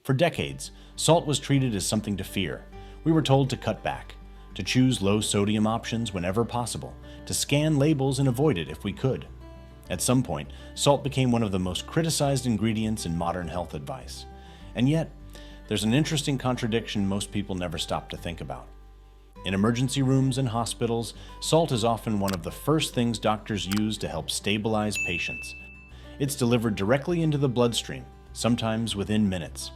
For decades, salt was treated as something to fear. We were told to cut back, to choose low-sodium options whenever possible, to scan labels and avoid it if we could. At some point, salt became one of the most criticized ingredients in modern health advice. And yet, there's an interesting contradiction most people never stop to think about. In emergency rooms and hospitals, salt is often one of the first things doctors use to help stabilize patients. It's delivered directly into the bloodstream, sometimes within minutes.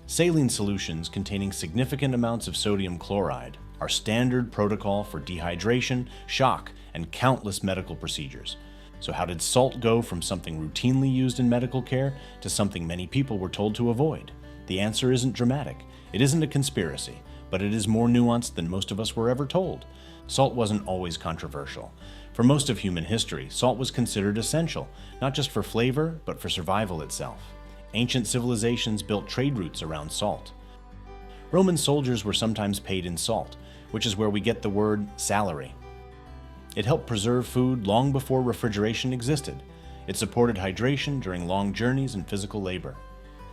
Saline solutions containing significant amounts of sodium chloride are standard protocol for dehydration, shock, and countless medical procedures. So how did salt go from something routinely used in medical care to something many people were told to avoid? The answer isn't dramatic. It isn't a conspiracy, but it is more nuanced than most of us were ever told. Salt wasn't always controversial. For most of human history, salt was considered essential, not just for flavor, but for survival itself. Ancient civilizations built trade routes around salt. Roman soldiers were sometimes paid in salt, which is where we get the word salary. It helped preserve food long before refrigeration existed. It supported hydration during long journeys and physical labor.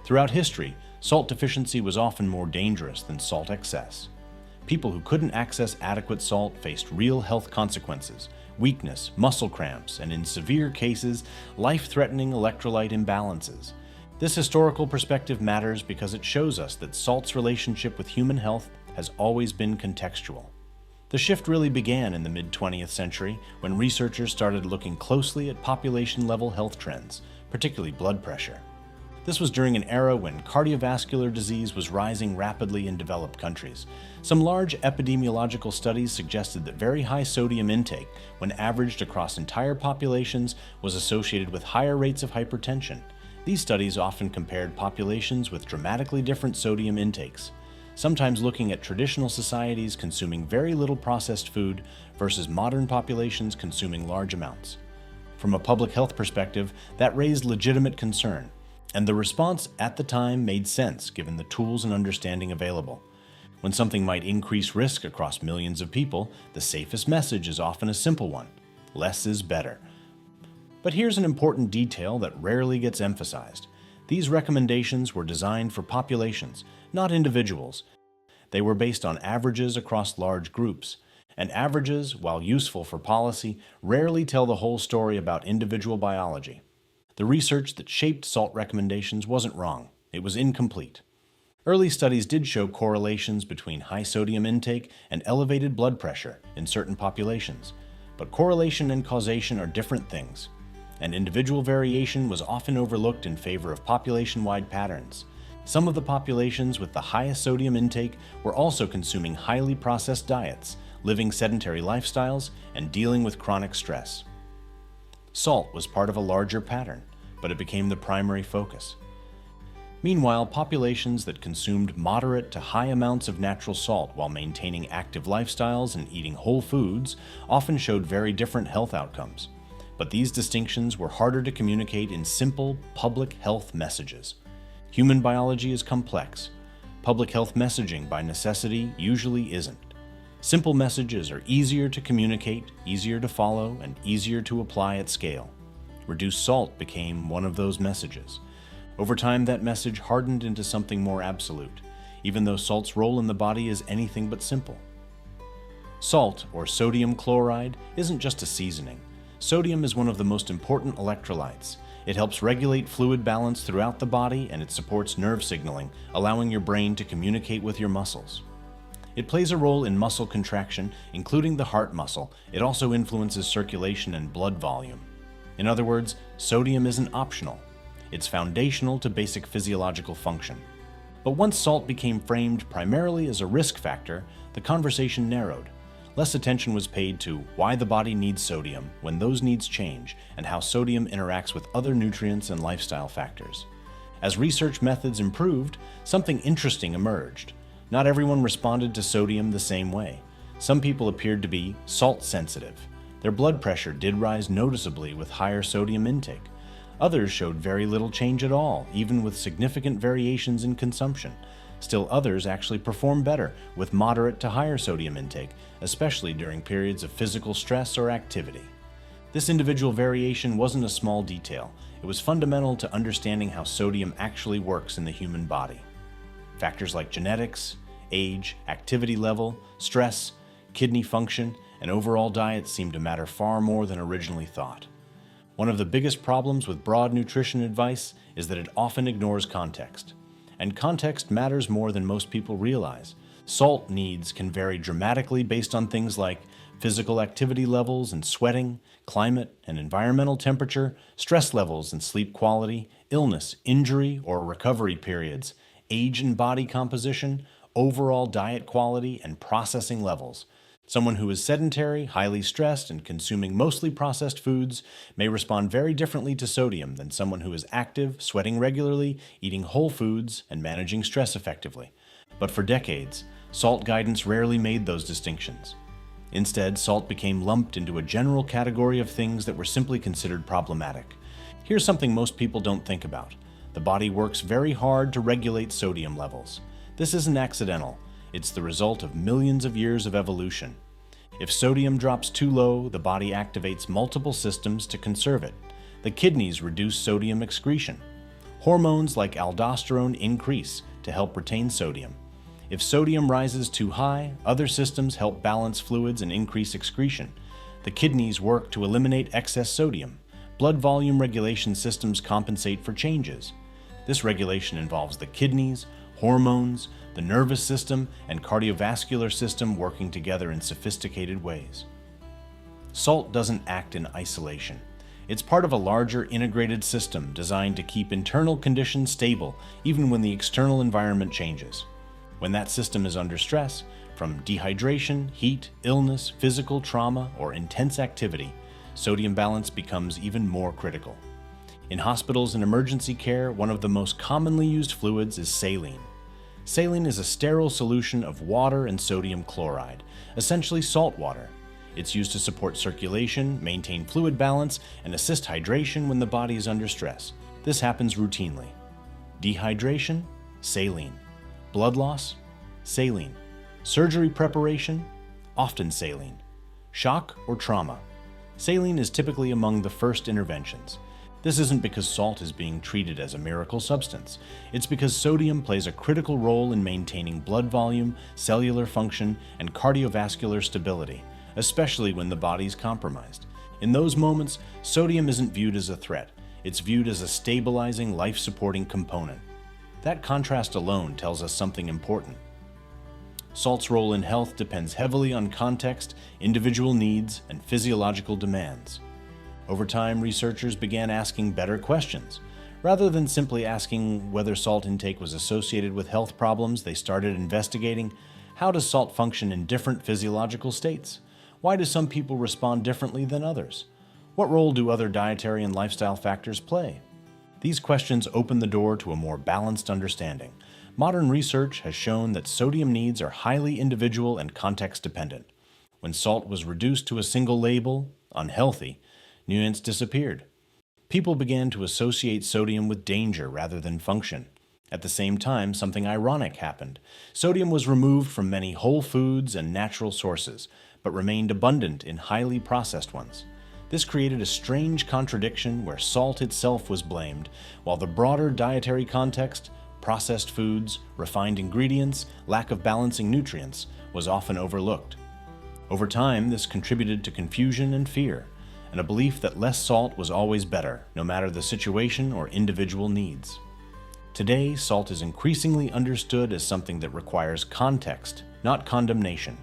Throughout history, salt deficiency was often more dangerous than salt excess. People who couldn't access adequate salt faced real health consequences: weakness, muscle cramps, and in severe cases, life-threatening electrolyte imbalances. This historical perspective matters because it shows us that salt's relationship with human health has always been contextual. The shift really began in the mid-20th century when researchers started looking closely at population-level health trends, particularly blood pressure. This was during an era when cardiovascular disease was rising rapidly in developed countries. Some large epidemiological studies suggested that very high sodium intake, when averaged across entire populations, was associated with higher rates of hypertension. These studies often compared populations with dramatically different sodium intakes, sometimes looking at traditional societies consuming very little processed food versus modern populations consuming large amounts. From a public health perspective, that raised legitimate concern, and the response at the time made sense given the tools and understanding available. When something might increase risk across millions of people, the safest message is often a simple one: less is better. But here's an important detail that rarely gets emphasized. These recommendations were designed for populations, not individuals. They were based on averages across large groups, and averages, while useful for policy, rarely tell the whole story about individual biology. The research that shaped salt recommendations wasn't wrong. It was incomplete. Early studies did show correlations between high sodium intake and elevated blood pressure in certain populations, but correlation and causation are different things, and individual variation was often overlooked in favor of population-wide patterns. Some of the populations with the highest sodium intake were also consuming highly processed diets, living sedentary lifestyles, and dealing with chronic stress. Salt was part of a larger pattern, but it became the primary focus. Meanwhile, populations that consumed moderate to high amounts of natural salt while maintaining active lifestyles and eating whole foods often showed very different health outcomes. But these distinctions were harder to communicate in simple public health messages. Human biology is complex. Public health messaging, by necessity, usually isn't. Simple messages are easier to communicate, easier to follow, and easier to apply at scale. Reduced salt became one of those messages. Over time, that message hardened into something more absolute, even though salt's role in the body is anything but simple. Salt, or sodium chloride, isn't just a seasoning. Sodium is one of the most important electrolytes. It helps regulate fluid balance throughout the body, and it supports nerve signaling, allowing your brain to communicate with your muscles. It plays a role in muscle contraction, including the heart muscle. It also influences circulation and blood volume. In other words, sodium isn't optional. It's foundational to basic physiological function. But once salt became framed primarily as a risk factor, the conversation narrowed. Less attention was paid to why the body needs sodium when those needs change, and how sodium interacts with other nutrients and lifestyle factors. As research methods improved, something interesting emerged. Not everyone responded to sodium the same way. Some people appeared to be salt sensitive. Their blood pressure did rise noticeably with higher sodium intake. Others showed very little change at all, even with significant variations in consumption. Still others actually performed better with moderate to higher sodium intake, especially during periods of physical stress or activity. This individual variation wasn't a small detail. it was fundamental to understanding how sodium actually works in the human body. Factors like genetics, age, activity level, stress, kidney function, and overall diet seem to matter far more than originally thought. One of the biggest problems with broad nutrition advice is that it often ignores context. And context matters more than most people realize. Salt needs can vary dramatically based on things like physical activity levels and sweating, climate and environmental temperature, stress levels and sleep quality, illness, injury or recovery periods, age and body composition, overall diet quality, and processing levels. Someone who is sedentary, highly stressed, and consuming mostly processed foods may respond very differently to sodium than someone who is active, sweating regularly, eating whole foods, and managing stress effectively. But for decades, salt guidance rarely made those distinctions. Instead, salt became lumped into a general category of things that were simply considered problematic. Here's something most people don't think about. The body works very hard to regulate sodium levels. This isn't accidental. It's the result of millions of years of evolution. If sodium drops too low, the body activates multiple systems to conserve it. The kidneys reduce sodium excretion. Hormones like aldosterone increase to help retain sodium. If sodium rises too high, other systems help balance fluids and increase excretion. The kidneys work to eliminate excess sodium. Blood volume regulation systems compensate for changes. This regulation involves the kidneys, hormones, the nervous system, and cardiovascular system working together in sophisticated ways. Salt doesn't act in isolation. It's part of a larger integrated system designed to keep internal conditions stable even when the external environment changes. When that system is under stress, from dehydration, heat, illness, physical trauma, or intense activity, sodium balance becomes even more critical. In hospitals and emergency care, one of the most commonly used fluids is saline. Saline is a sterile solution of water and sodium chloride, essentially salt water. It's used to support circulation, maintain fluid balance, and assist hydration when the body is under stress. This happens routinely. Dehydration? Saline. Blood loss? Saline. Surgery preparation? Often saline. Shock or trauma? Saline is typically among the first interventions. This isn't because salt is being treated as a miracle substance. It's because sodium plays a critical role in maintaining blood volume, cellular function, and cardiovascular stability, especially when the body's compromised. In those moments, sodium isn't viewed as a threat. It's viewed as a stabilizing, life-supporting component. That contrast alone tells us something important. Salt's role in health depends heavily on context, individual needs, and physiological demands. Over time, researchers began asking better questions. Rather than simply asking whether salt intake was associated with health problems, they started investigating how does salt function in different physiological states? Why do some people respond differently than others? What role do other dietary and lifestyle factors play? These questions open the door to a more balanced understanding. Modern research has shown that sodium needs are highly individual and context dependent. When salt was reduced to a single label, unhealthy, nuance disappeared. People began to associate sodium with danger rather than function. At the same time, something ironic happened. Sodium was removed from many whole foods and natural sources, but remained abundant in highly processed ones. This created a strange contradiction where salt itself was blamed, while the broader dietary context, processed foods, refined ingredients, lack of balancing nutrients, was often overlooked. Over time, this contributed to confusion and fear, and a belief that less salt was always better, no matter the situation or individual needs. Today, salt is increasingly understood as something that requires context, not condemnation.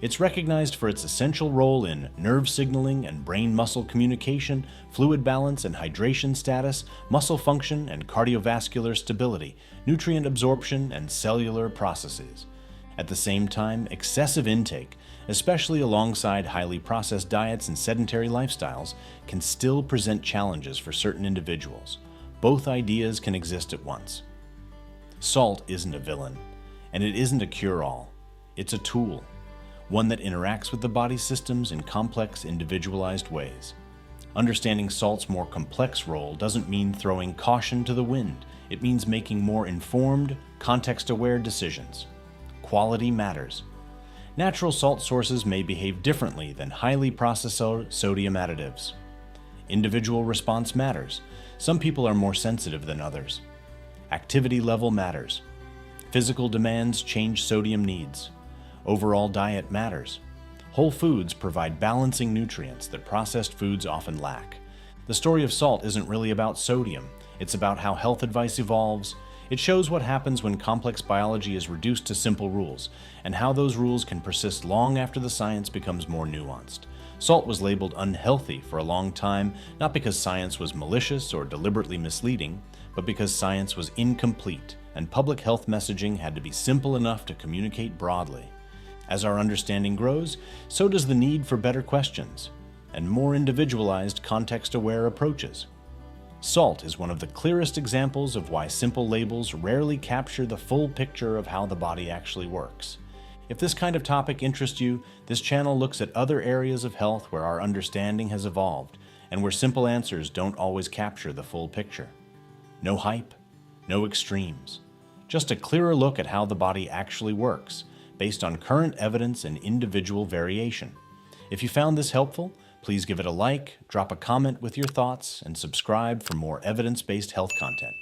It's recognized for its essential role in nerve signaling and brain-muscle communication, fluid balance and hydration status, muscle function and cardiovascular stability, nutrient absorption, and cellular processes. At the same time, excessive intake, especially alongside highly processed diets and sedentary lifestyles, can still present challenges for certain individuals. Both ideas can exist at once. Salt isn't a villain, and it isn't a cure-all. It's a tool, one that interacts with the body's systems in complex, individualized ways. Understanding salt's more complex role doesn't mean throwing caution to the wind. It means making more informed, context-aware decisions. Quality matters. Natural salt sources may behave differently than highly processed sodium additives. Individual response matters. Some people are more sensitive than others. Activity level matters. Physical demands change sodium needs. Overall diet matters. Whole foods provide balancing nutrients that processed foods often lack. The story of salt isn't really about sodium. It's about how health advice evolves. It shows what happens when complex biology is reduced to simple rules, and how those rules can persist long after the science becomes more nuanced. Salt was labeled unhealthy for a long time, not because science was malicious or deliberately misleading, but because science was incomplete, and public health messaging had to be simple enough to communicate broadly. As our understanding grows, so does the need for better questions and more individualized, context-aware approaches. Salt is one of the clearest examples of why simple labels rarely capture the full picture of how the body actually works. If this kind of topic interests you, this channel looks at other areas of health where our understanding has evolved and where simple answers don't always capture the full picture. No hype, no extremes. Just a clearer look at how the body actually works, based on current evidence and individual variation. If you found this helpful, please give it a like, drop a comment with your thoughts, and subscribe for more evidence-based health content.